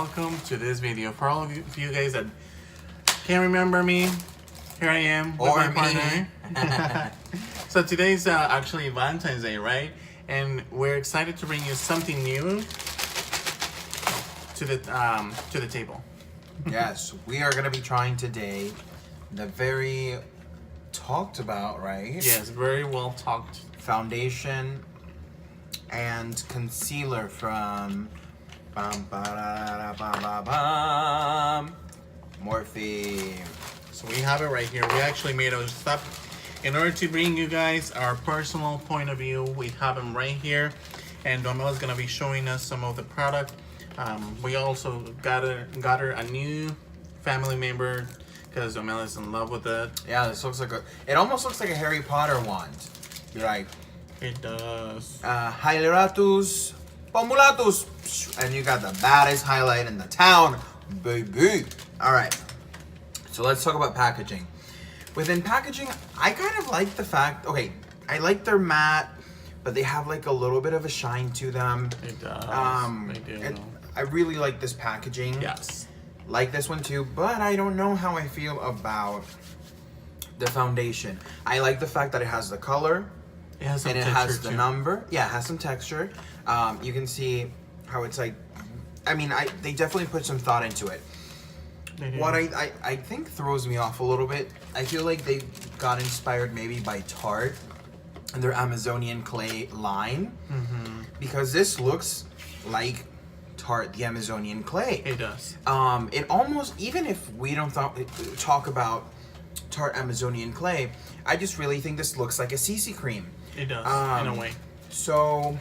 welcome to this video. For all of you guys that can't remember me, here I am with my partner. So today's actually Valentine's Day, right? And we're excited to bring you something new to the table. Yes, we are going to be trying today the very talked about, right? Yes, very well talked. Foundation and concealer from Morphe. So we have it right here. We actually made a step in order to bring you guys our personal point of view. We have them right here, and Domela is gonna be showing us some of the product. We also got her a new family member because Domela is in love with it. Yeah, this looks like it almost looks like a Harry Potter wand. You're right. It does. Highlightus, Pomulatus, and you got the baddest highlight in the town, baby. All right, so let's talk about packaging. Within packaging, I kind of like the fact, okay, I like their matte, but they have like a little bit of a shine to them. It does. They do. I really like this packaging. Yes. Like this one too, but I don't know how I feel about the foundation. I like the fact that it has the color. It has some and it texture has the too. number. Yeah, it has some texture. You can see how it's like, I mean, they definitely put some thought into it. What I think throws me off a little bit, I feel like they got inspired maybe by Tarte and their Amazonian clay line. Mm-hmm. Because this looks like Tarte, the Amazonian clay. It does. It almost, even if we don't talk about Tarte Amazonian clay, I just really think this looks like a CC cream. It does, in a way. So,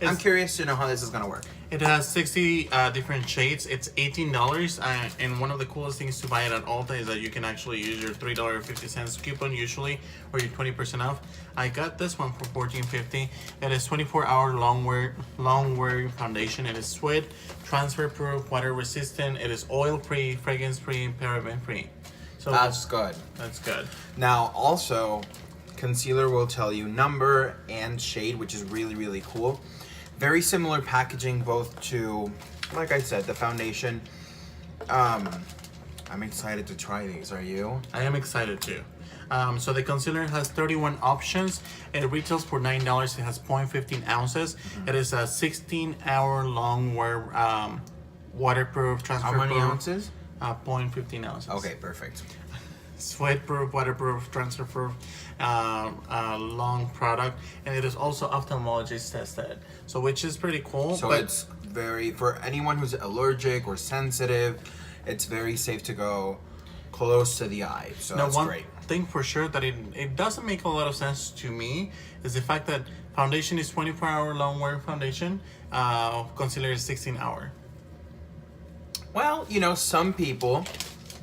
I'm curious to know how this is gonna work. It has 60 different shades. It's $18, and one of the coolest things to buy it at Ulta is that you can actually use your $3.50 coupon usually, or your 20% off. I got this one for $14.50. It is 24-hour long wear foundation. It is sweat transfer proof, water resistant. It is oil free, fragrance free, paraben free. So That's good. That's good. Now, also, concealer will tell you number and shade, which is really, really cool. Very similar packaging both to, like I said, the foundation. I'm excited to try these. Are you? I am excited too. So the concealer has 31 options. It retails for $9. It has 0.15 ounces. Mm-hmm. It is a 16-hour long wear, waterproof, transfer How many proof. ounces? 0.15 ounces. Okay, perfect. Sweat proof, waterproof, transfer proof, long product, and it is also ophthalmologist tested. So which is pretty cool. So it's very, for anyone who's allergic or sensitive, it's very safe to go close to the eye. So that's great. One thing for sure that it doesn't make a lot of sense to me is the fact that foundation is 24-hour long wear foundation, concealer is 16-hour. Well, you know, some people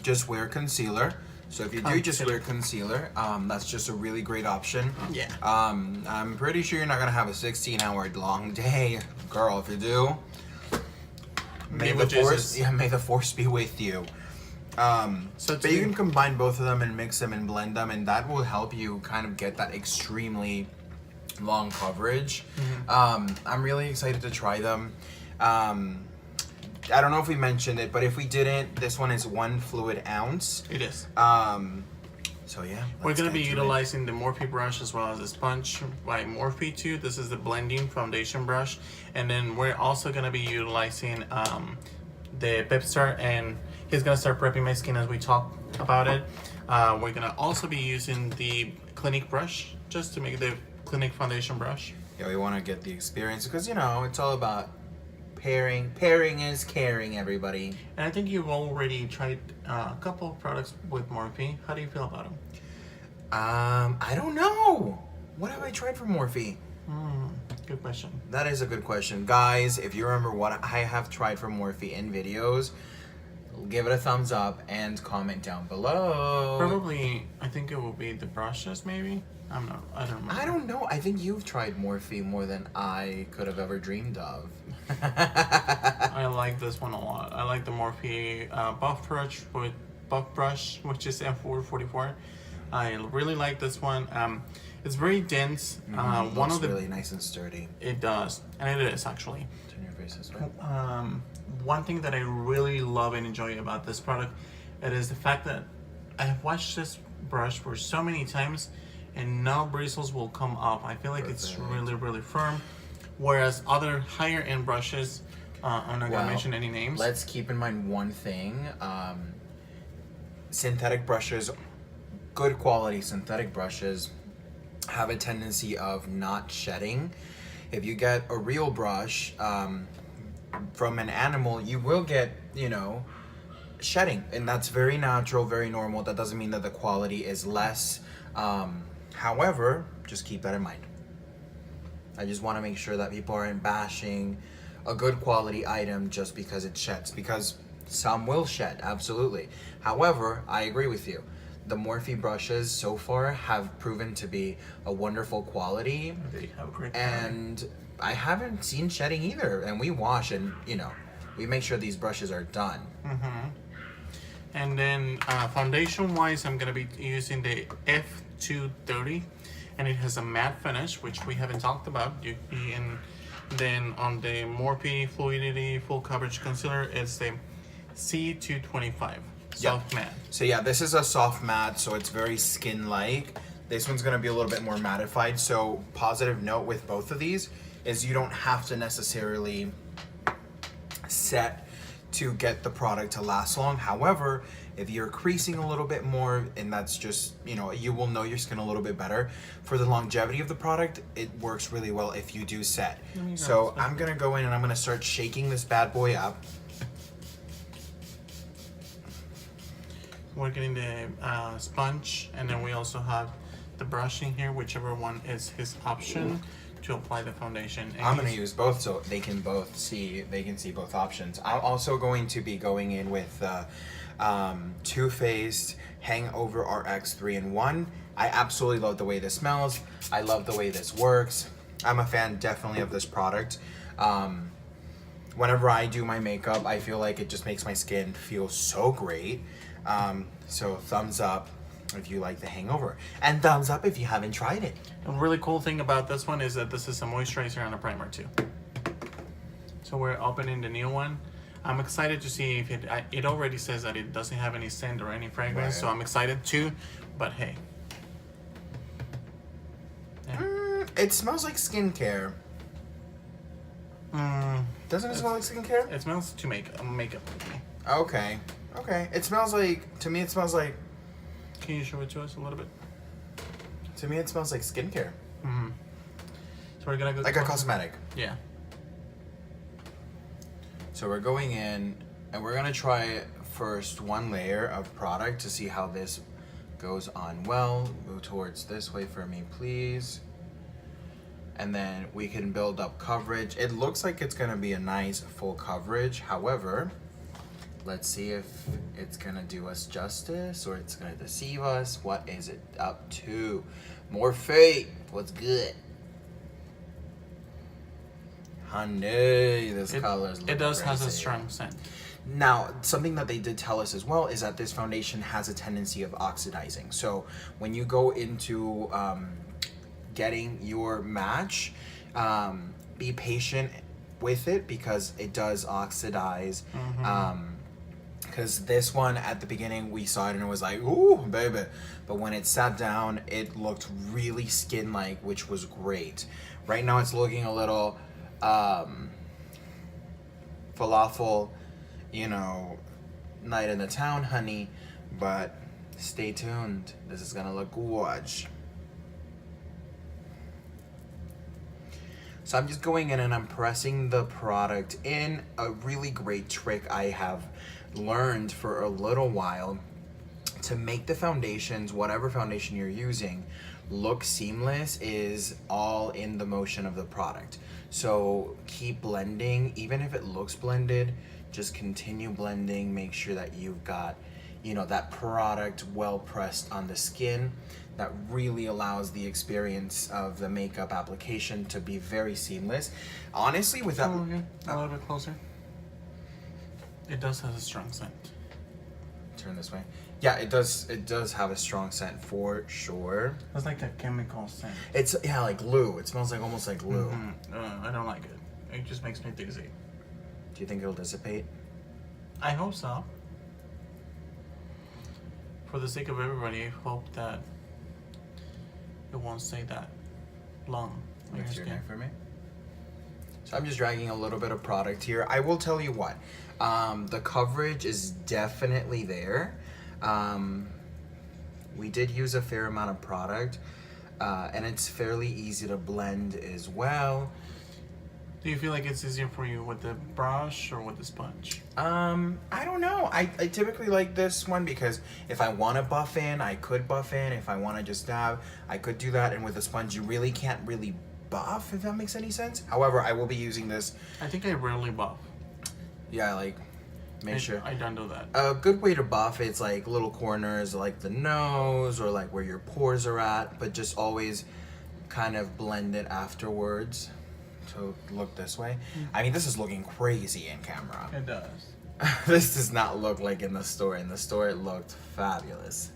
just wear concealer. So if you do just wear concealer, that's just a really great option. Yeah. I'm pretty sure you're not gonna have a 16-hour long day, girl. If you do, may the force be with you. But you can combine both of them and mix them and blend them, and that will help you kind of get that extremely long coverage. Mm-hmm. I'm really excited to try them. I don't know if we mentioned it, but if we didn't, this one is 1 fluid ounce. It is. So yeah. We're going to be utilizing the Morphe brush as well as the sponge by Morphe too. This is the blending foundation brush. And then we're also going to be utilizing the Pep Star, and he's going to start prepping my skin as we talk about it. We're going to also be using the Clinique brush just to make the Clinique foundation brush. Yeah, we want to get the experience because, you know, it's all about pairing. Pairing is caring, everybody. And I think you've already tried a couple of products with Morphe. How do you feel about them? I don't know. What have I tried from Morphe? Good question. That is a good question. Guys, if you remember what I have tried from Morphe in videos, give it a thumbs up and comment down below. Probably, I think it will be the brushes maybe. I don't remember. I don't know. I think you've tried Morphe more than I could have ever dreamed of. I like this one a lot. I like the Morphe buff brush, which is M444. I really like this one. It's very dense. One of the really nice and sturdy. It does, and it is actually. Turn your face this way. One thing that I really love and enjoy about this product, it is the fact that I've washed this brush for so many times, and no bristles will come up. I feel like it's really, really firm. Whereas other higher end brushes, I'm not gonna mention any names. Let's keep in mind one thing. Synthetic brushes, good quality synthetic brushes, have a tendency of not shedding. If you get a real brush from an animal, you will get, shedding. And that's very natural, very normal. That doesn't mean that the quality is less. However, just keep that in mind. I just want to make sure that people aren't bashing a good quality item just because it sheds, because some will shed, absolutely. However, I agree with you. The Morphe brushes so far have proven to be a wonderful quality. They have a great quality. And I haven't seen shedding either. And we wash and, we make sure these brushes are done. Mm-hmm. And then foundation-wise, I'm going to be using the F230. And it has a matte finish, which we haven't talked about. And then on the Morphe Fluidity Full Coverage Concealer, it's the C225 soft matte. So yeah, this is a soft matte, so it's very skin-like. This one's gonna be a little bit more mattified. So positive note with both of these is you don't have to necessarily set to get the product to last long. However, if you're creasing a little bit more, and that's just, you will know your skin a little bit better. For the longevity of the product, it works really well if you do set. So I'm gonna go in and I'm gonna start shaking this bad boy up. We're getting the sponge, and then we also have the brushing here, whichever one is his option to apply the foundation. And I'm gonna use both so they can see both options. I'm also going to be going in with Too Faced Hangover RX 3-in-1. I absolutely love the way this smells. I love the way this works. I'm a fan definitely of this product. Whenever I do my makeup, I feel like it just makes my skin feel so great. So thumbs up if you like the Hangover, and thumbs up if you haven't tried it. A really cool thing about this one is that this is a moisturizer and a primer too. So we're opening the new one. I'm excited to see if it already says that it doesn't have any scent or any fragrance, so I'm excited too, but hey. Yeah. It smells like skincare. Doesn't it smell like skincare? It smells to makeup. Okay. It smells like, to me it smells like... Can you show it to us a little bit? To me it smells like skincare. Mm-hmm. So we're gonna go... Like a cosmetic. Yeah. So we're going in, and we're gonna try first one layer of product to see how this goes on well. Move towards this way for me, please. And then we can build up coverage. It looks like it's gonna be a nice full coverage. However, let's see if it's gonna do us justice or it's gonna deceive us. What is it up to? Morphe, what's good? Honey, this color's looking It does crazy. has a strong scent. Now, something that they did tell us as well is that this foundation has a tendency of oxidizing. So when you go into getting your match, be patient with it because it does oxidize. Because this one at the beginning we saw it and it was like, ooh, baby. But when it sat down, it looked really skin-like, which was great. Right now it's looking a little falafel, night in the town, honey. But stay tuned. This is gonna look gorge. So I'm just going in and I'm pressing the product in. A really great trick I have learned for a little while to make the foundations, whatever foundation you're using, look seamless is all in the motion of the product. So keep blending, even if it looks blended, just continue blending. Make sure that you've got, that product well pressed on the skin. That really allows the experience of the makeup application to be very seamless. Honestly, without... A little bit closer. It does have a strong scent. turn this way. Yeah, it does. It does have a strong scent for sure. It's like a chemical scent. It's like glue. It smells like almost like glue. I don't like it. It just makes me dizzy. Do you think it'll dissipate? I hope so. For the sake of everybody, I hope that it won't stay that long. Lift your neck for me. So I'm just dragging a little bit of product here. I will tell you what, the coverage is definitely there. We did use a fair amount of product, and it's fairly easy to blend as well. Do you feel like it's easier for you with the brush or with the sponge? I don't know. I typically like this one because if I want to buff in, I could buff in. If I want to just dab, I could do that. And with the sponge, you really can't really buff, if that makes any sense. However, I will be using this. I think I rarely buff. Yeah, like, make sure. I don't do that. A good way to buff it's like little corners, like the nose or like where your pores are at, but just always kind of blend it afterwards. So look this way. I mean, this is looking crazy in camera. It does. This does not look like in the store. In the store, it looked fabulous.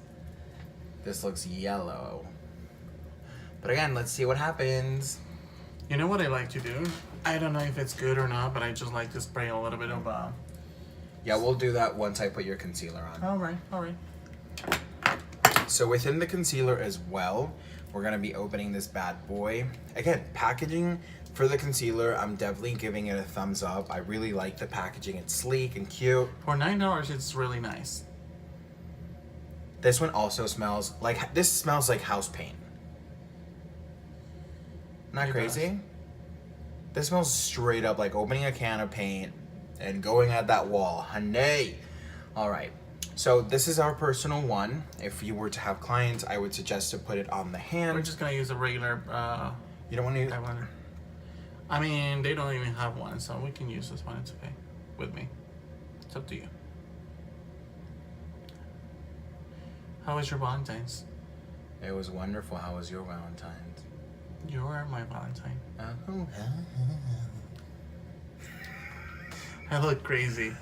This looks yellow. But again, let's see what happens. You know what I like to do? I don't know if it's good or not, but I just like to spray a little bit of Yeah, we'll do that once I put your concealer on. Alright. So within the concealer as well, we're gonna be opening this bad boy. Again, packaging for the concealer, I'm definitely giving it a thumbs up. I really like the packaging. It's sleek and cute. For $9, it's really nice. This one also smells like house paint. Not crazy? This smells straight up like opening a can of paint and going at that wall. Honey. All right. So this is our personal one. If you were to have clients, I would suggest to put it on the hand. We're just gonna use a regular. You don't want to use. I mean, they don't even have one, so we can use this one. It's okay with me. It's up to you. How was your Valentine's? It was wonderful. How was your Valentine's? You are my Valentine. I look crazy.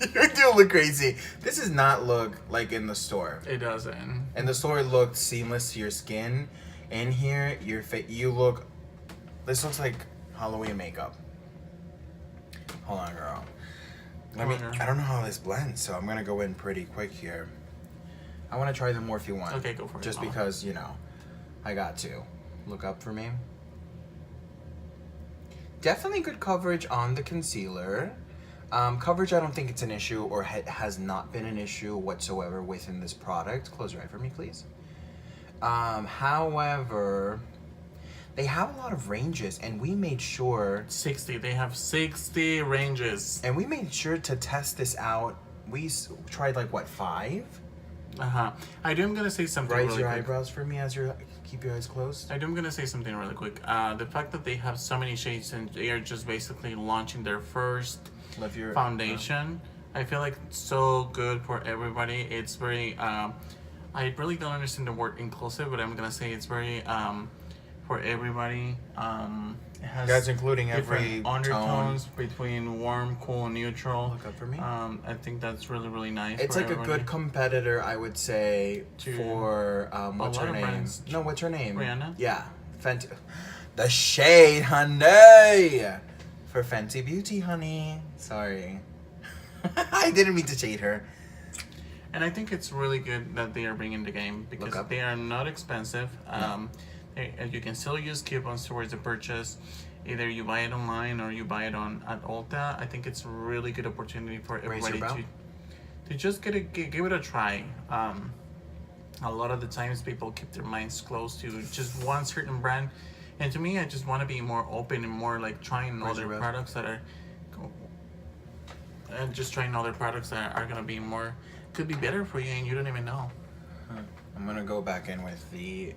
You do look crazy. This does not look like in the store. It doesn't. In the store, it looked seamless to your skin. In here, you look. This looks like Halloween makeup. Hold on, girl. I don't know how this blends, so I'm gonna go in pretty quick here. I want to try the Morphe one. Okay, go for it. Just because, you know, I got to. Look up for me. Definitely good coverage on the concealer. Coverage, I don't think it's an issue or has not been an issue whatsoever within this product. Close your eye for me, please. However, they have a lot of ranges, and we made sure... 60. They have 60 ranges. And we made sure to test this out. We tried, like, what, 5? I'm gonna say something really quick. Raise your eyebrows for me as you keep your eyes closed. I'm gonna say something really quick. The fact that they have so many shades and they are just basically launching their first foundation, I feel like it's so good for everybody. It's very, I really don't understand the word inclusive, but I'm gonna say it's very, for everybody. It has guys, including different every undertones between warm, cool, and neutral. Look up for me. I think that's really, really nice. It's like everybody. A good competitor, I would say, for what's her name? No, what's her name? Rihanna. Yeah, the shade, honey, for Fenty Beauty, honey. Sorry, I didn't mean to shade her. And I think it's really good that they are bringing the game because they are not expensive. No. You can still use coupons towards the purchase. Either you buy it online or you buy it at Ulta. I think it's a really good opportunity for everybody to just give it a try. A lot of the times people keep their minds closed to just one certain brand. And to me, I just want to be more open and more like trying other products that are... And just trying other products that are going to be more... Could be better for you and you don't even know. I'm going to go back in with the...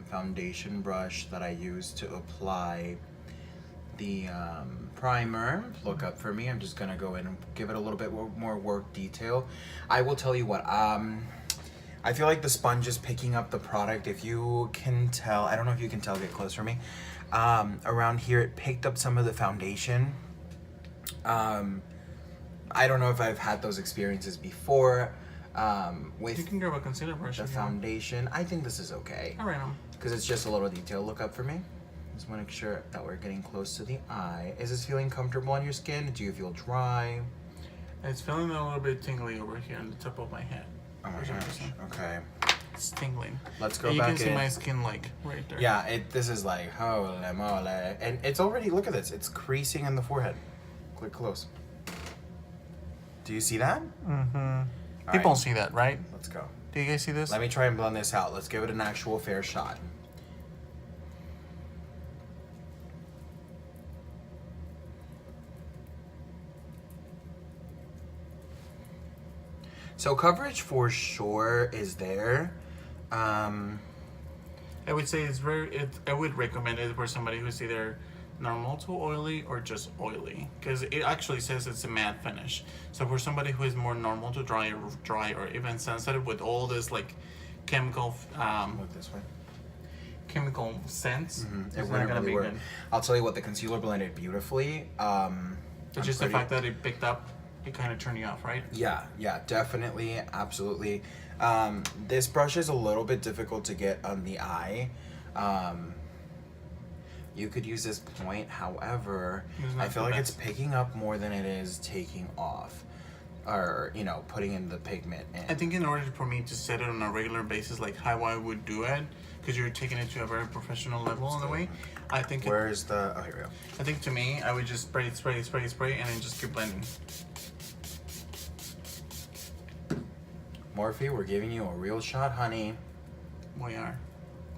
foundation brush that I use to apply the primer. Look up for me. I'm just gonna go in and give it a little bit more work detail. I will tell you what, I feel like the sponge is picking up the product. If you can tell, I don't know if you can tell, get close for me. Around here, it picked up some of the foundation. I don't know if I've had those experiences before. With you can grab a concealer brush. The foundation, I think this is okay. All right, because it's just a little detail look up for me. Just want to make sure that we're getting close to the eye. Is this feeling comfortable on your skin? Do you feel dry? It's feeling a little bit tingly over here on the top of my head. Oh my gosh. Okay. It's tingling. Let's go and back in. You can see my skin like right there. Yeah, this is like holy moly, and it's already, look at this. It's creasing in the forehead. Click close. Do you see that? Mm-hmm. People see that, right? Let's go. Do you guys see this? Let me try and blend this out. Let's give it an actual fair shot. So coverage for sure is there. I would say it's I would recommend it for somebody who's either normal to oily or just oily, because it actually says it's a matte finish. So for somebody who is more normal to dry or even sensitive with all this like chemical Look this way. chemical scents, It's not gonna be good. I'll tell you what, the concealer blended beautifully. It's just the fact that it picked up, it kind of turned you off, right? Yeah, definitely, absolutely. This brush is a little bit difficult to get on the eye. You could use this point, however, I feel like it's picking up more than it is taking off, or putting in the pigment in. I think in order for me to set it on a regular basis, like how I would do it, because you're taking it to a very professional level in a way, I think Where's the, oh, here we go. I think to me, I would just spray, and then just keep blending. Morphe, we're giving you a real shot, honey. We are.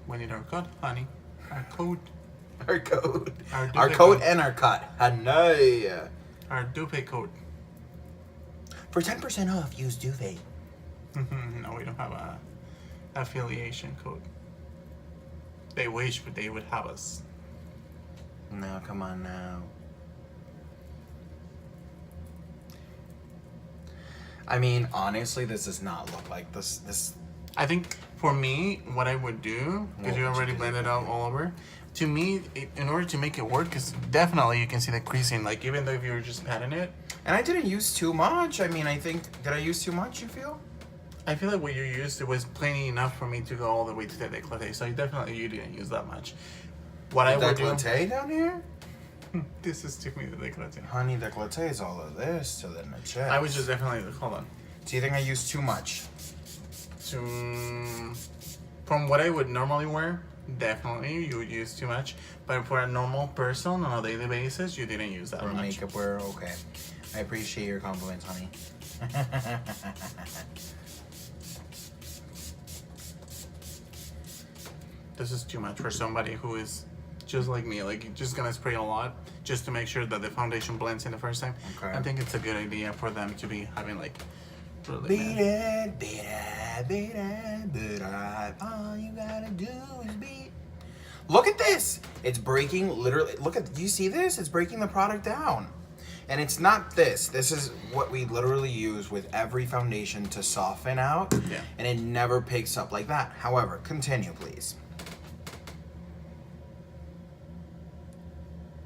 We need our cut, honey. Our code. Our code. Our code and our cut. Honey. Our duvet code. For 10% off, use duvet. No, we don't have a affiliation code. They wish, but they would have us. No, come on now. I mean, honestly, this does not look like this. I think for me, what I would do, because you already blended out all over, to me, in order to make it work, because definitely you can see the creasing, like even though if you were just patting it. And I didn't use too much. I mean, I think, did I use too much, you feel? I feel like what you used, it was plenty enough for me to go all the way to the décolleté, so definitely you didn't use that much. What I would do... Décolleté down here? This is to me the décolleté. Honey, décolleté is all of this to then the chest. I would just definitely, hold on. Do you think I used too much? From what I would normally wear, definitely you would use too much. But for a normal person on a daily basis, you didn't use that for much. For a makeup wearer, okay. I appreciate your compliments, honey. This is too much for somebody who is just like me, like you're just gonna spray a lot just to make sure that the foundation blends in the first time. Okay. I think it's a good idea for them to be having like really beat it, all you gotta do is beat. Look at this! It's breaking, literally, do you see this? It's breaking the product down. And it's not this. This is what we literally use with every foundation to soften out. Yeah. And it never picks up like that. However, continue, please.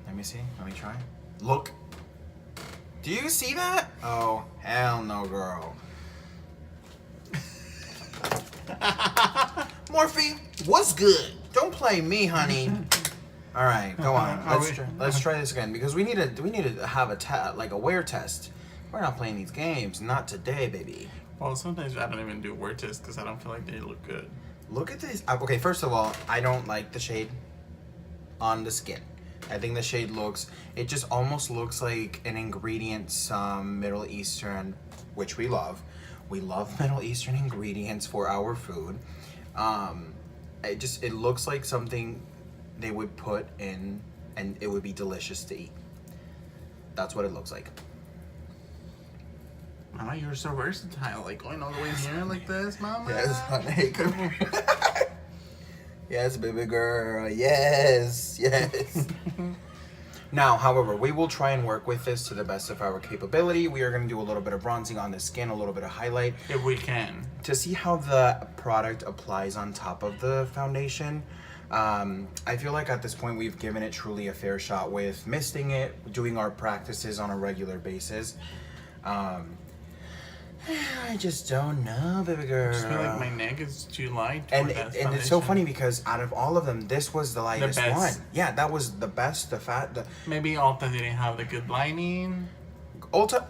Let me see. Let me try. Look. Do you see that? Oh, hell no, girl. Morphe, what's good? Don't play me, honey. All right, go on. Let's try this again because we need to have a wear test. We're not playing these games. Not today, baby. Well, sometimes I don't even do wear tests because I don't feel like they look good. Look at this. Okay, first of all, I don't like the shade on the skin. I think the shade it just almost looks like an ingredient, some Middle Eastern, which we love. We love Middle Eastern ingredients for our food. It looks like something they would put in and it would be delicious to eat. That's what it looks like. Mama, you're so versatile, like going all the way here like this, Mama. Yes, honey, come here. Yes, baby girl. Yes. Now, however, we will try and work with this to the best of our capability. We are going to do a little bit of bronzing on the skin, a little bit of highlight. If we can. To see how the product applies on top of the foundation. I feel like at this point we've given it truly a fair shot with misting it, doing our practices on a regular basis. I just don't know, baby girl. I just feel like my neck is too light. And it's so funny because out of all of them, this was the lightest one. Yeah, that was the best. Maybe Ulta didn't have the good lining. Ulta.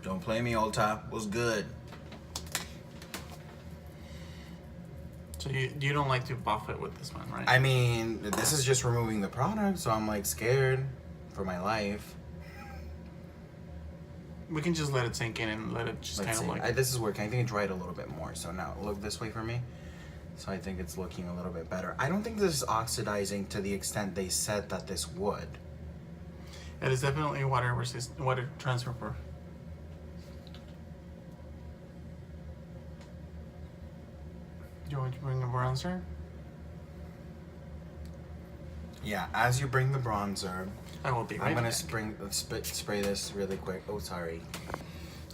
Don't play me, Ulta. Was good. So you don't like to buff it with this one, right? I mean, this is just removing the product, so I'm like scared for my life. We can just let it sink in and let it just kind of like... This is working. I think it dried a little bit more. So now look this way for me. So I think it's looking a little bit better. I don't think this is oxidizing to the extent they said that this would. It is definitely water transfer proof. Do you want to bring a bronzer? Yeah, as you bring the bronzer, I will be right I'm gonna back. spray this really quick. Oh, sorry.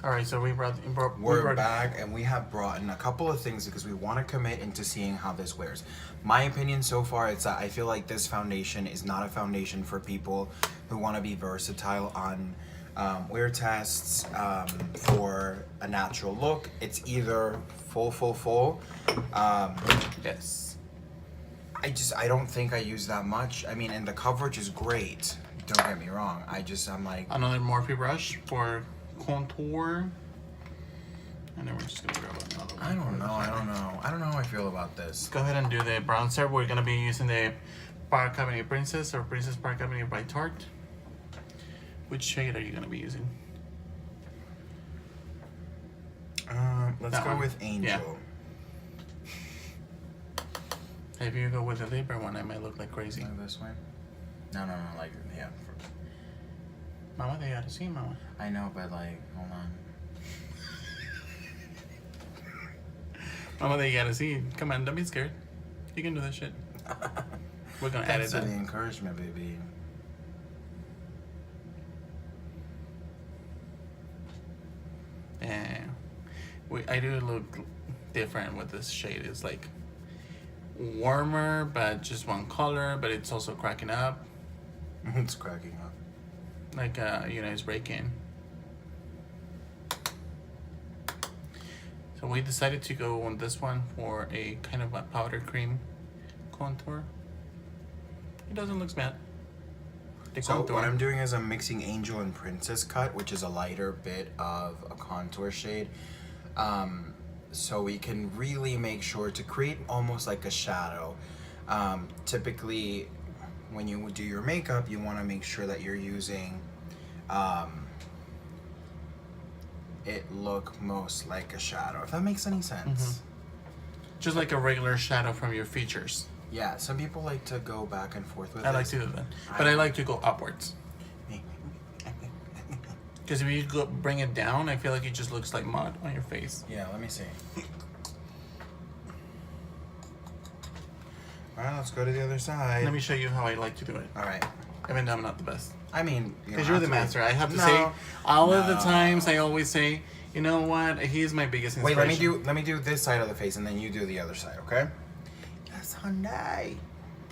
All right, so we're back, and we have brought in a couple of things because we want to commit into seeing how this wears. My opinion so far is that I feel like this foundation is not a foundation for people who want to be versatile on wear tests for a natural look. It's either full. Yes. I don't think I use that much. I mean, and the coverage is great. Don't get me wrong. I'm like... Another Morphe brush for contour. And then we're just gonna grab another one. I don't know how I feel about this. Go ahead and do the bronzer. We're gonna be using the Park Avenue Princess or Princess Park Avenue by Tarte. Which shade are you gonna be using? Let's go with Angel. Yeah. If you go with the Libra one, I might look like crazy. Like this way? No, like, yeah. Mama, they gotta see, Mama. I know, but like, hold on. Mama, they gotta see. Come on, don't be scared. You can do that shit. We're gonna edit that. That's the encouragement, baby. Yeah. I do look different with this shade. It's like warmer, but just one color, but it's also cracking up. It's cracking up. Like, it's breaking. So we decided to go on this one for a kind of a powder cream contour. It doesn't look bad. So what I'm doing is I'm mixing Angel and Princess Cut, which is a lighter bit of a contour shade. So we can really make sure to create almost like a shadow. Typically, when you do your makeup, you want to make sure that you're using it look most like a shadow, if that makes any sense. Just like a regular shadow from your features. Yeah, some people like to go back and forth with it. I like to do that, but I like to go upwards. Because if you bring it down, I feel like it just looks like mud on your face. Yeah, let me see. All right, let's go to the other side. Let me show you how I like to do it. All right. Even though I'm not the best. I mean, because you're the master. I have to say, all of the times I always say, you know what? He's my biggest inspiration. Wait, let me do this side of the face, and then you do the other side, okay? Yes, honey.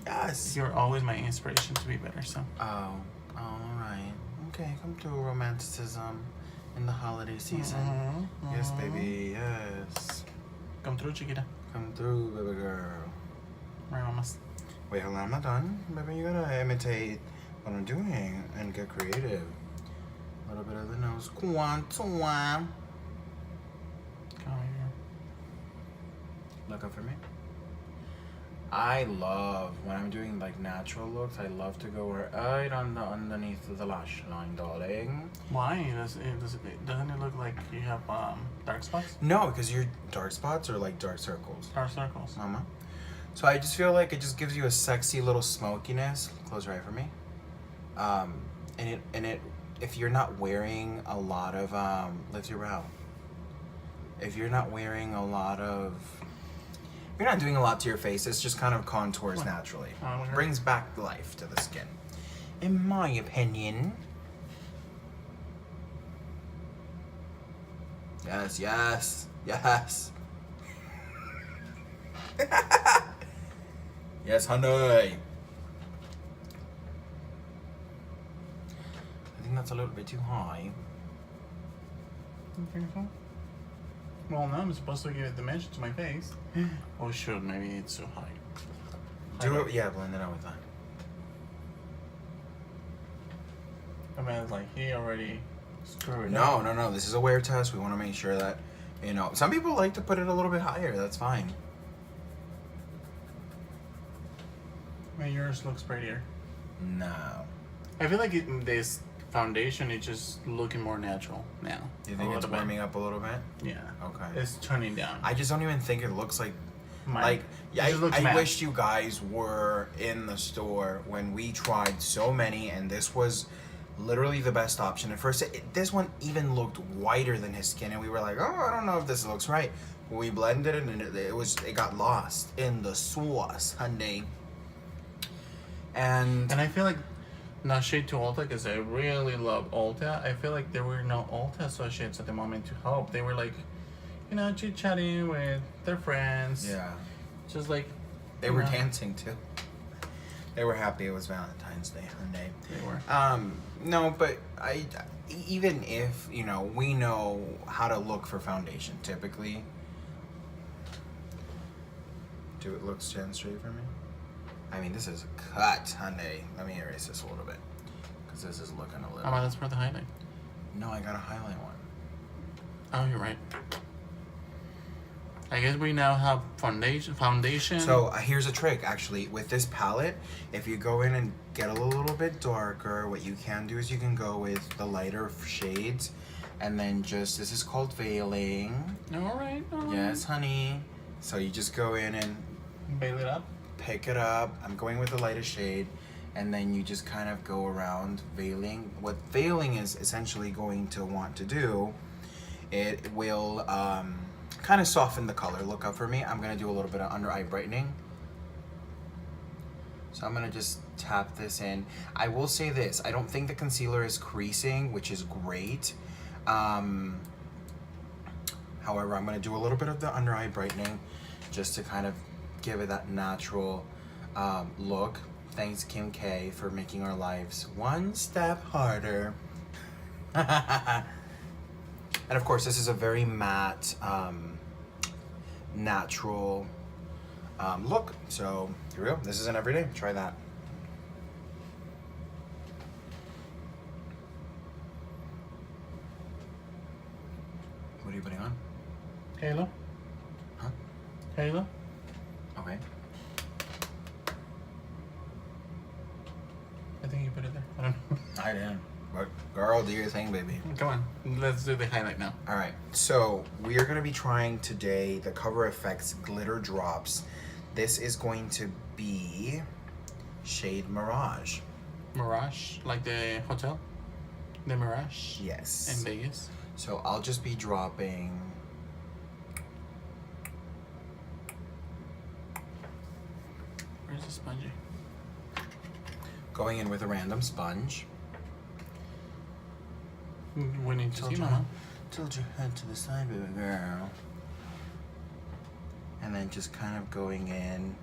Yes. You're always my inspiration to be better. So. Oh, all right. Okay, come through romanticism in the holiday season. Yes, baby. Yes. Come through, chiquita. Come through, baby girl. Right, mamas. Wait, hold on, I'm not done. Baby, you gotta imitate what I'm doing and get creative. A little bit of the nose. Contour. Look up for me. I love, when I'm doing like natural looks, I love to go right underneath the lash line, darling. Why? Doesn't it look like you have dark spots? No, because your dark spots are like dark circles. Dark circles. Mama. So I just feel like it just gives you a sexy little smokiness. Close your eye for me. And it if you're not wearing a lot of lift your brow. If you're not wearing a lot of, you're not doing a lot to your face. It's just kind of contours naturally. Brings back life to the skin, in my opinion. Yes, yes, yes. Yes, honey. I think that's a little bit too high. You think so? Well, no, I'm supposed to give it dimension to my face. Oh, shoot, maybe it's too high. Do it, yeah, blend it out with that. I mean, it's like he already screwed it No, up. no, this is a wear test. We want to make sure that, you know, some people like to put it a little bit higher. That's fine. I mean, yours looks prettier. No. I feel like this foundation is just looking more natural now. You think it's warming up a little bit? Yeah. Okay. It's turning down. I just don't even think it looks like... Mine. Like, yeah, I matte. wish you guys were in the store when we tried so many, and this was literally the best option. At first, this one even looked whiter than his skin, and we were like, oh, I don't know if this looks right. We blended it, and it got lost in the sauce, honey. And I feel like, not shade to Ulta, because I really love Ulta. I feel like there were no Ulta associates at the moment to help. They were like, you know, chit-chatting with their friends. yeah, Just like... they were dancing too. They were happy it was Valentine's Day, honey. They were. No, but even if, you know, we know how to look for foundation typically. Do it look stand straight for me? I mean, this is cut, honey. Let me erase this a little bit, because this is looking a little... Oh, that's for the highlight. No, I got a highlight one. Oh, you're right. I guess we now have foundation. So here's a trick, actually. With this palette, if you go in and get a little bit darker, what you can do is you can go with the lighter shades, and then just, this is called veiling. All right. Yes, honey. So you just go in and Veil it up. pick it up. I'm going with the lightest shade, and then you just kind of go around veiling. What veiling is essentially going to want to do, it will kind of soften the color. Look up for me. I'm gonna do a little bit of under eye brightening. So I'm gonna just tap this in. I will say this, I don't think the concealer is creasing, which is great. However, I'm gonna do a little bit of the under eye brightening just to kind of give it that natural look. Thanks, Kim K, for making our lives one step harder. And of course, this is a very matte, natural look. So here we go. This is an everyday. Try that. What are you putting on? Halo. Huh? Halo. Okay. I think you put it there. I don't know. I didn't. But girl, do your thing, baby. Come on. Let's do the highlight now. All right. So we are going to be trying today the Cover FX Glitter Drops. This is going to be shade Mirage. Mirage, like the hotel? The Mirage? Yes. In Vegas? So I'll just be dropping... Where's the spongy? Going in with a random sponge. We need to see, your, Mama. tilt your head to the side, baby girl. And then just kind of going in.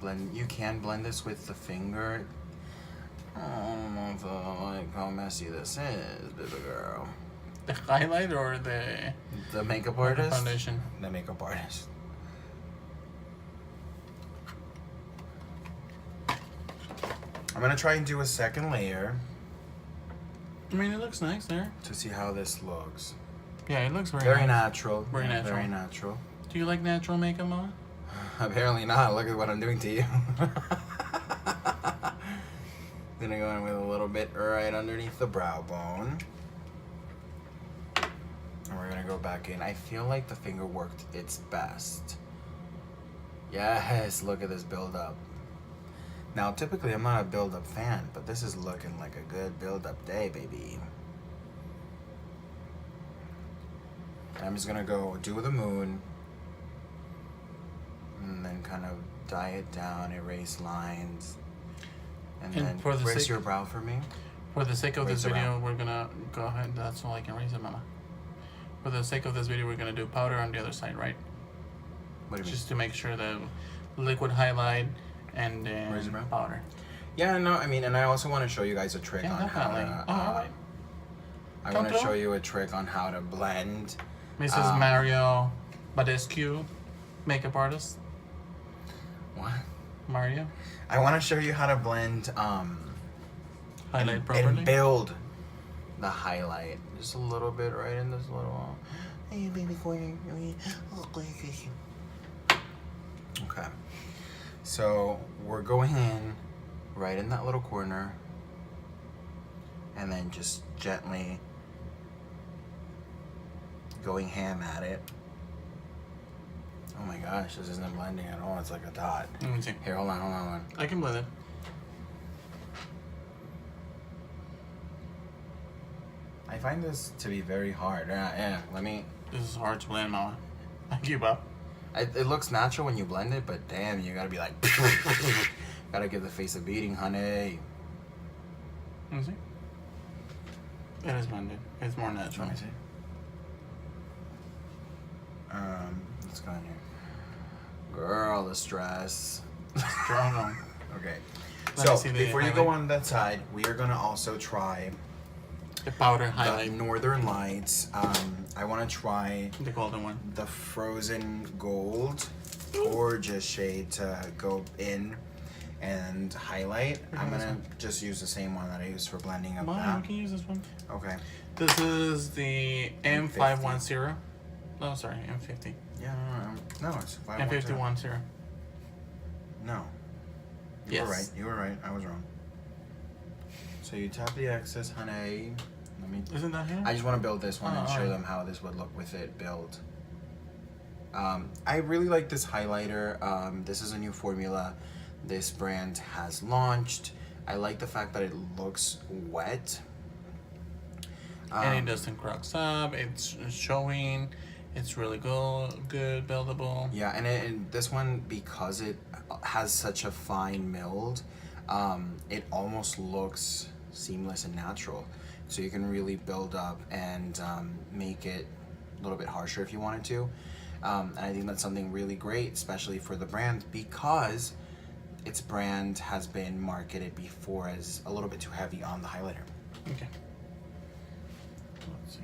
Blend. You can blend this with the finger. I don't know if I like how messy this is, baby girl. The highlight or the makeup artist? foundation? The makeup artist. I'm gonna try and do a second layer I mean, it looks nice there. to see how this looks. Yeah, it looks very Very nice. natural. Very Yeah, natural. Very natural. Do you like natural makeup, Mama? Apparently not. Look at what I'm doing to you. Gonna go in with a little bit right underneath the brow bone. And we're gonna go back in. I feel like the finger worked its best. Yes, look at this build-up. Now, typically I'm not a build-up fan, but this is looking like a good build-up day, baby. I'm just gonna go do the moon. And then kind of dye it down, erase lines. And then for the raise sake- your brow for me. For the sake of Raise this it video, around. we're gonna go ahead. That's all I can raise it, Mama. For the sake of this video, we're gonna do powder on the other side, right? What do you mean? Just to make sure the liquid highlight and Raise then it around? powder. Yeah, no, I mean, and I also want to show you guys a trick on definitely. how to... I want to show you a trick on how to blend. Mrs. Mario Badescu, makeup artist. What? Mario. I want to show you how to blend Highlight properly. And build the highlight. Just a little bit right in this little... Hey, baby, okay. So we're going in right in that little corner and then just gently going ham at it. Oh my gosh, this isn't blending at all. It's like a dot. Let me see. Here, hold on. I can blend it. I find this to be very hard. Yeah, let me... This is hard to blend, mama. I give up. It looks natural when you blend it, but damn, you gotta be like... gotta give the face a beating, honey. Let me see. It is blended. It's more natural. Let me see. Let's go in here. Girl, the stress. Strong. Okay. Let So, before you go on that side, we are gonna also try... The powder highlight. The Northern Lights. I want to try The golden one. the Frozen Gold. Gorgeous shade to go in and highlight. I'm gonna just use the same one that I used for blending up Mom, that. you can use this one. Okay. This is the M510. Oh, sorry, M50. Yeah, no, it's 510. No. You were right. You were right. I was wrong. So you tap the excess, honey. Let me. Isn't that here? I just want to build this one and show alright. them how this would look with it built. I really like this highlighter. This is a new formula this brand has launched. I like the fact that it looks wet. And it doesn't cracks up. It's showing. It's really good, buildable. Yeah, and this one, because it has such a fine milled, it almost looks seamless and natural. So you can really build up and make it a little bit harsher if you wanted to. And I think that's something really great, especially for the brand, because its brand has been marketed before as a little bit too heavy on the highlighter. Okay. Let's see.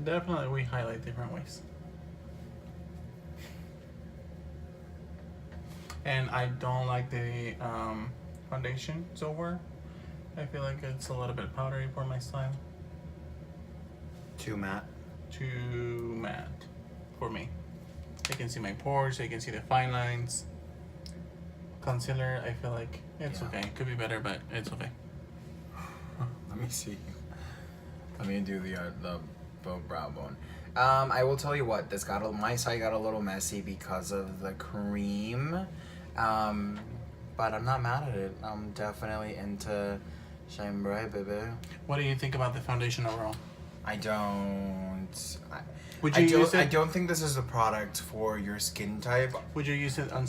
Definitely, we highlight different ways. And I don't like the foundation so far. I feel like it's a little bit powdery for my style. Too matte? Too matte for me. I can see my pores, I can see the fine lines. Concealer, I feel like it's okay. It could be better, but it's okay. Let me see. Let me do the brow bone. I will tell you what, my side got a little messy because of the cream. But I'm not mad at it. I'm definitely into Shine Bright, baby. What do you think about the foundation overall? I don't think this is a product for your skin type. Would you use it on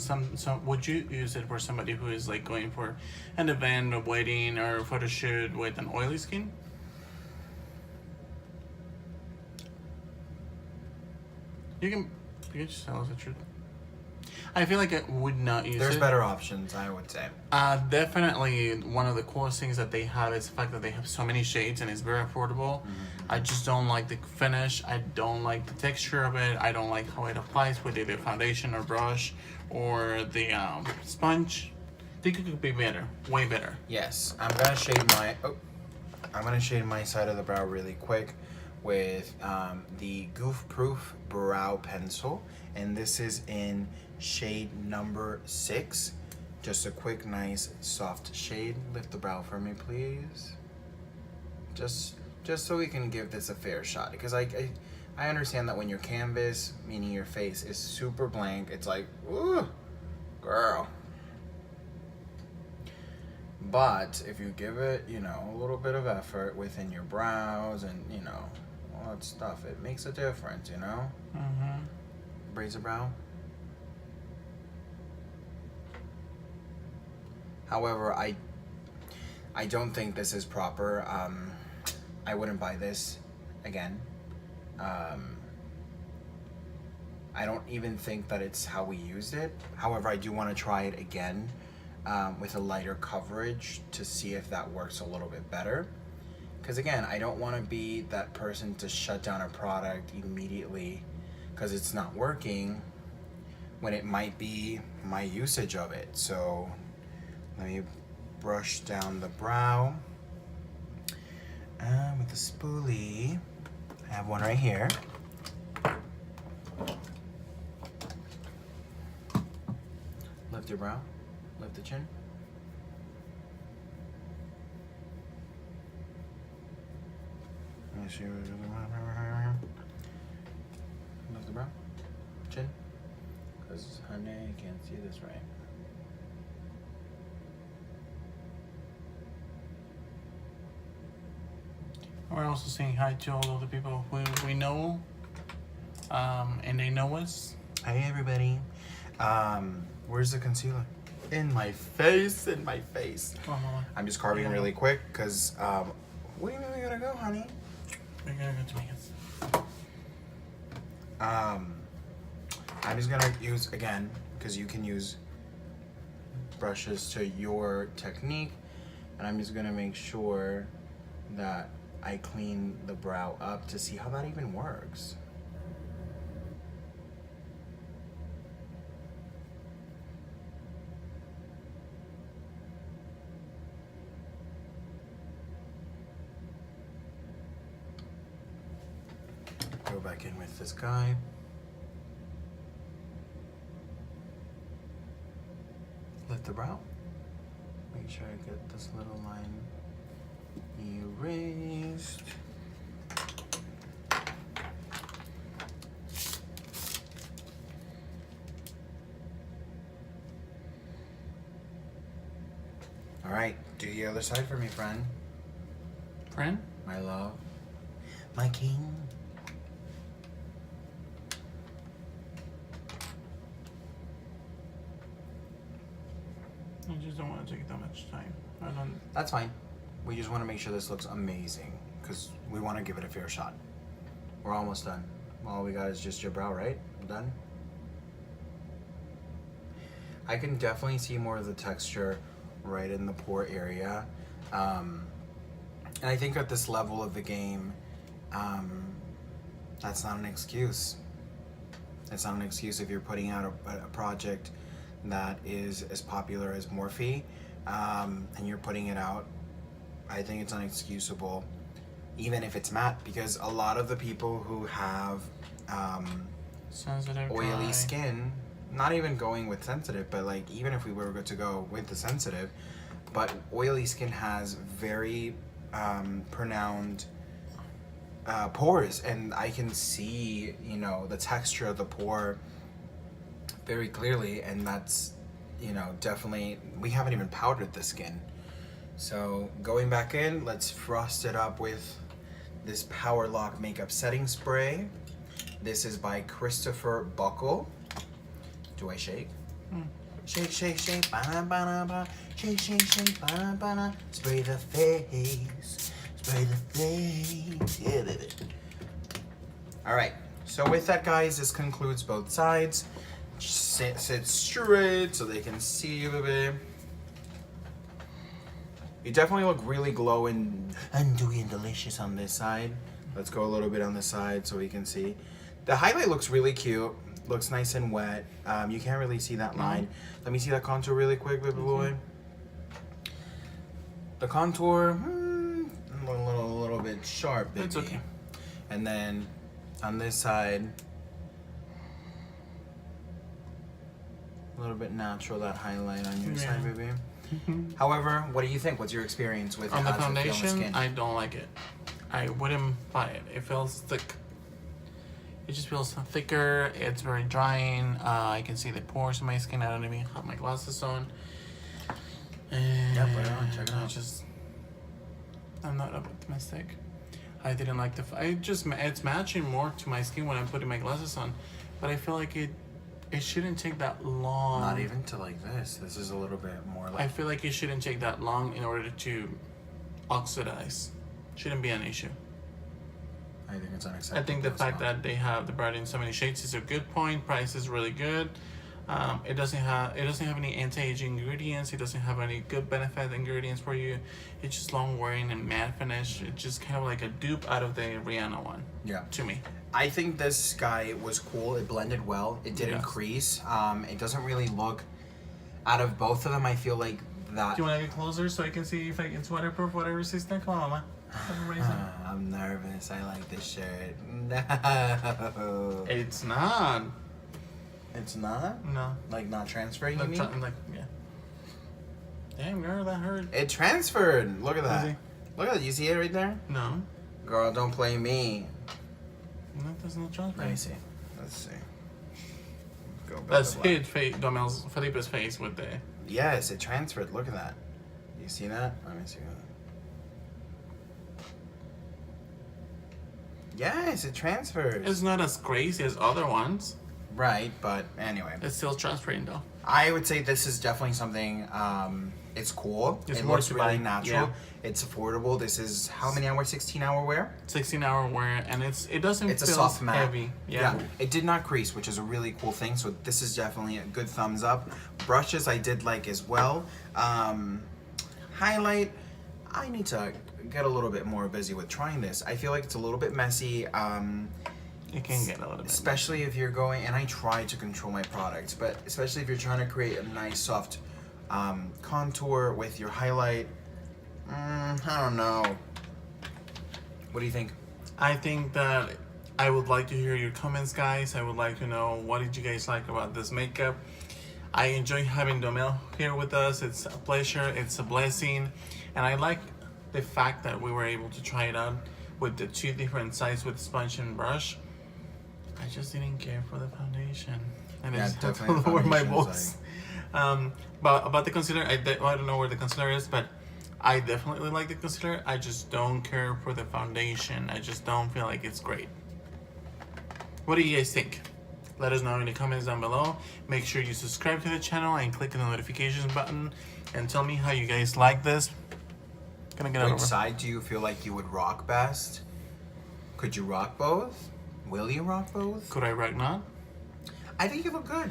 would you use it for somebody who is like going for an event, a wedding, or a photo shoot with an oily skin? You can just tell us the truth. I feel like I would not use it. There's better options, I would say. Definitely one of the coolest things that they have is the fact that they have so many shades and it's very affordable. Mm-hmm. I just don't like the finish. I don't like the texture of it. I don't like how it applies with either foundation or brush or the sponge. I think it could be better, way better. Yes, I'm gonna shade my side of the brow really quick with the Goof Proof Brow Pencil, and this is in shade number 6. Just a quick, nice, soft shade. Lift the brow for me, please. Just so we can give this a fair shot, because I understand that when your canvas, meaning your face, is super blank, it's like, ooh, girl. But if you give it, a little bit of effort within your brows and, all that stuff, it makes a difference, Mm-hmm. Raise a brow. However, I don't think this is proper. I wouldn't buy this again. I don't even think that it's how we used it. However, I do want to try it again with a lighter coverage to see if that works a little bit better. Because again, I don't want to be that person to shut down a product immediately because it's not working when it might be my usage of it. So let me brush down the brow with the spoolie. I have one right here. Lift your brow, lift the chin. Let me see. Lift the brow, chin. Because, honey, I can't see this right. We're also saying hi to all of the people who we know, and they know us. Hey, everybody. Where's the concealer? In my face, in my face. Oh, I'm just carving really quick because, what do you mean we gotta go, honey? We're gonna go to Megan's. I'm just gonna use, again, because you can use brushes to your technique, and I'm just gonna make sure that I clean the brow up to see how that even works. Go back in with this guy. Lift the brow. Make sure I get this little line erased. All right, do the other side for me, friend. Friend? My love. My king. I just don't want to take that much time. I don't. That's fine. We just want to make sure this looks amazing because we want to give it a fair shot. We're almost done. All we got is just your brow, right? Done? I can definitely see more of the texture right in the pore area. And I think at this level of the game, that's not an excuse. It's not an excuse if you're putting out a project that is as popular as Morphe, and you're putting it out. I think it's unexcusable, even if it's matte, because a lot of the people who have sensitive, oily dry skin, not even going with sensitive, but like even if we were to go with the sensitive, but oily skin has very pronounced pores, and I can see, you know, the texture of the pore very clearly, and that's, you know, definitely, we haven't even powdered the skin. So going back in, let's frost it up with this Power Lock Makeup Setting Spray. This is by Christopher Buckle. Do I shake? Shake, shake, shake, ba ba ba, shake, shake, shake, ba ba. Spray the face, spray the face. Yeah, baby. All right. So with that, guys, this concludes both sides. Sit straight so they can see you, baby. You definitely look really glowing and dewy and delicious on this side. Let's go a little bit on the side so we can see. The highlight looks really cute. Looks nice and wet. You can't really see that line. Let me see that contour really quick, baby boy. The contour, a little bit sharp, baby. It's okay. And then on this side, a little bit natural, that highlight on your side, baby. However, what do you think? What's your experience with on the as a foundation? skin? I don't like it. I wouldn't buy it. It feels thick. It just feels thicker. It's very drying. I can see the pores in my skin. I don't even have my glasses on. And Yeah, put it on. Check it out. I'm not optimistic. I didn't like the. It's matching more to my skin when I'm putting my glasses on, but I feel like it shouldn't take that long. Not even to like this. This is a little bit more like. I feel like it shouldn't take that long in order to oxidize. Shouldn't be an issue. I think it's unacceptable. I think the fact that they brought in so many shades is a good point. Price is really good. It doesn't have any anti-aging ingredients. It doesn't have any good benefit ingredients for you. It's just long wearing and matte finish. It's just kind of like a dupe out of the Rihanna one. Yeah. To me. I think this guy was cool. It blended well. It didn't crease. It doesn't really look. Out of both of them, I feel like that. Do you want to get closer so I can see if it's waterproof, whatever, sister? Come on, mama. I'm nervous. I like this shirt. No. It's not. It's not? No. Like not transferring, you mean? Yeah. Damn, girl, that hurt. It transferred. Look at that. Look at that. You see it right there? No. Girl, don't play me. No, that's not transfer. Let me see. Let's see. Go back. That's Felipe's face with the... Yes, it transferred. Look at that. You see that? Let me see. Yes, it transfers. It's not as crazy as other ones. Right, but anyway. It's still transferring though. I would say this is definitely something, it's cool. It looks really natural. Yeah. It's affordable. This is how many hour? 16-hour wear? 16-hour wear, and it doesn't feel a soft matte. Heavy. Yeah. It did not crease, which is a really cool thing. So this is definitely a good thumbs up. Brushes I did like as well. Highlight, I need to get a little bit more busy with trying this. I feel like it's a little bit messy. It can get a little bit. Especially if you're going, and I try to control my products, but especially if you're trying to create a nice soft contour with your highlight. I don't know. What do you think? I think that I would like to hear your comments, guys. I would like to know, what did you guys like about this makeup? I enjoy having Domel here with us. It's a pleasure. It's a blessing. And I like the fact that we were able to try it out with the 2 different sides with sponge and brush. I just didn't care for the foundation. And yeah, I just definitely have to lower my voice. But about the concealer, I don't know where the concealer is, but I definitely like the concealer. I just don't care for the foundation. I just don't feel like it's great. What do you guys think? Let us know in the comments down below. Make sure you subscribe to the channel and click the notifications button and tell me how you guys like this. Gonna get Which side do you feel like you would rock best? Could you rock both? Will you rock both? Could I rock not? I think you look good.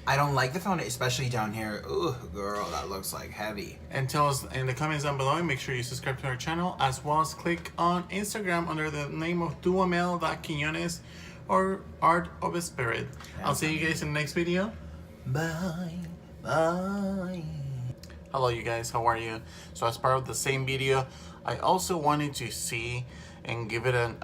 I don't like the foundation, especially down here. Ooh, girl, that looks like heavy. And tell us in the comments down below, and make sure you subscribe to our channel, as well as click on Instagram under the name of duamel.quiñones or Art of a Spirit. I'll see you guys in the next video. Bye. Bye. Hello you guys, how are you? So as part of the same video, I also wanted to see and give it an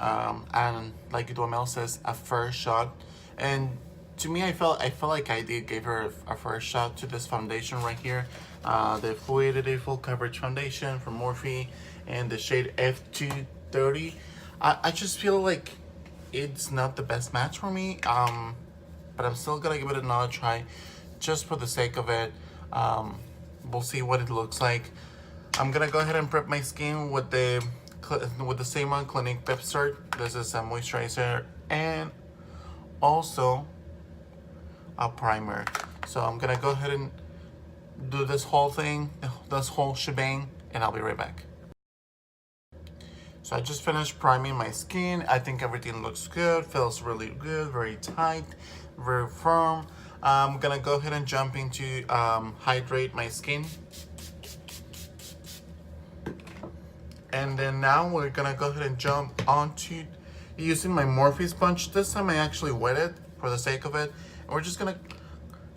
like Duamel says, a first shot. And to me, I felt like I did give her a first shot to this foundation right here, the Fluidity Full Coverage Foundation from Morphe, and the shade F230. I just feel like it's not the best match for me, but I'm still gonna give it another try, just for the sake of it. We'll see what it looks like. I'm gonna go ahead and prep my skin with the same one, Clinique Pep Start. This is a moisturizer and also a primer. So I'm gonna go ahead and do this whole thing, this whole shebang, and I'll be right back. So I just finished priming my skin. I think everything looks good, feels really good, very tight, very firm. I'm gonna go ahead and jump into hydrate my skin. And then now we're gonna go ahead and jump onto using my Morphe sponge. This time I actually wet it for the sake of it. And we're just gonna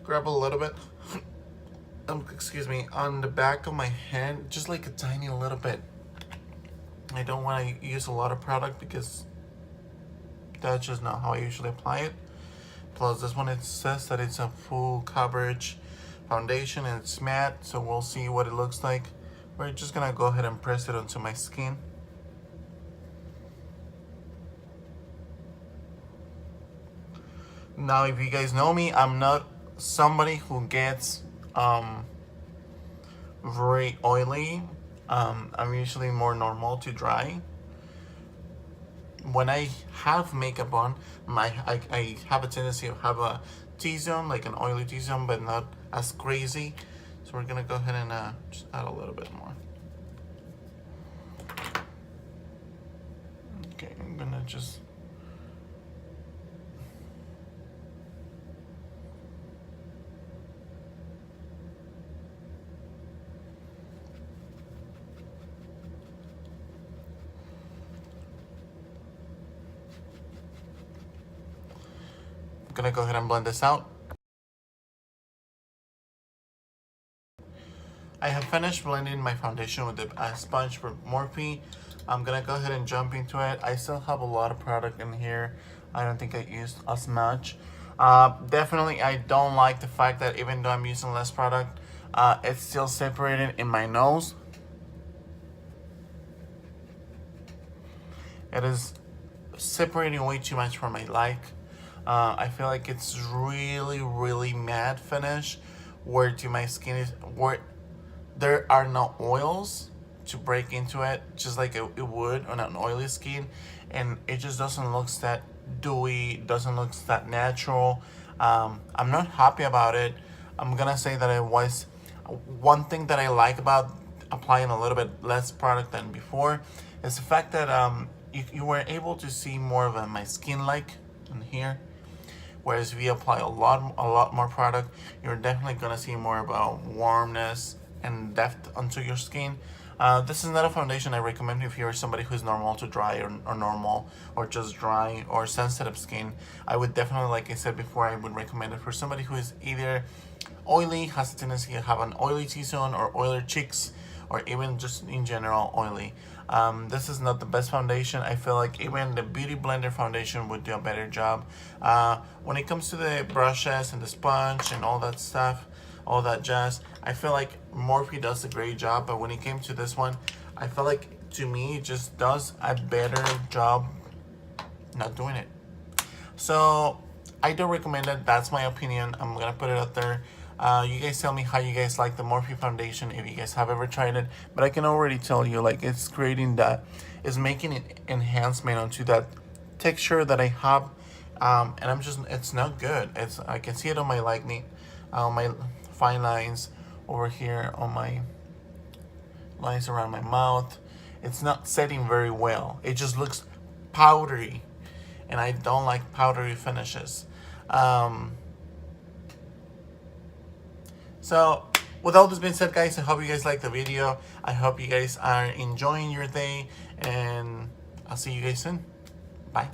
grab a little bit, excuse me, on the back of my hand, just like a tiny little bit. I don't wanna use a lot of product because that's just not how I usually apply it. Plus this one, it says that it's a full coverage foundation and it's matte, so we'll see what it looks like. We're just gonna go ahead and press it onto my skin. Now, if you guys know me, I'm not somebody who gets very oily. I'm usually more normal to dry. When I have makeup on, I have a tendency to have a T-zone, like an oily T-zone, but not as crazy. So we're gonna go ahead and just add a little bit more. Okay, I'm gonna just gonna go ahead and blend this out. I have finished blending my foundation with the sponge from Morphe. I'm gonna go ahead and jump into it. I still have a lot of product in here. I don't think I used as much. Definitely, I don't like the fact that even though I'm using less product, it's still separated in my nose. It is separating way too much for my like. I feel like it's really matte finish, where to my skin is where there are no oils to break into it, just like it would on an oily skin, and it just doesn't look that dewy, doesn't look that natural. I'm not happy about it. I'm gonna say that it was one thing that I like about applying a little bit less product than before is the fact that you were able to see more of my skin like in here. Whereas if you apply a lot more product, you're definitely gonna see more about warmness and depth onto your skin. This is not a foundation I recommend if you're somebody who's normal to dry or normal or just dry or sensitive skin. I would definitely, like I said before, I would recommend it for somebody who is either oily, has a tendency to have an oily T-zone or oily cheeks, or even just in general oily. This is not the best foundation. I feel like even the Beauty Blender foundation would do a better job. When it comes to the brushes and the sponge and all that stuff, all that jazz, I feel like Morphe does a great job, but when it came to this one, I feel like, to me, it just does a better job not doing it. So I don't recommend it. That's my opinion. I'm gonna put it out there. You guys tell me how you guys like the Morphe foundation, if you guys have ever tried it. But I can already tell you, like, it's creating that, it's making an enhancement onto that texture that I have, and it's not good. I can see it on my my fine lines over here, on my lines around my mouth. It's not setting very well. It just looks powdery, and I don't like powdery finishes. So with all this being said, guys, I hope you guys like the video. I hope you guys are enjoying your day, and I'll see you guys soon. Bye.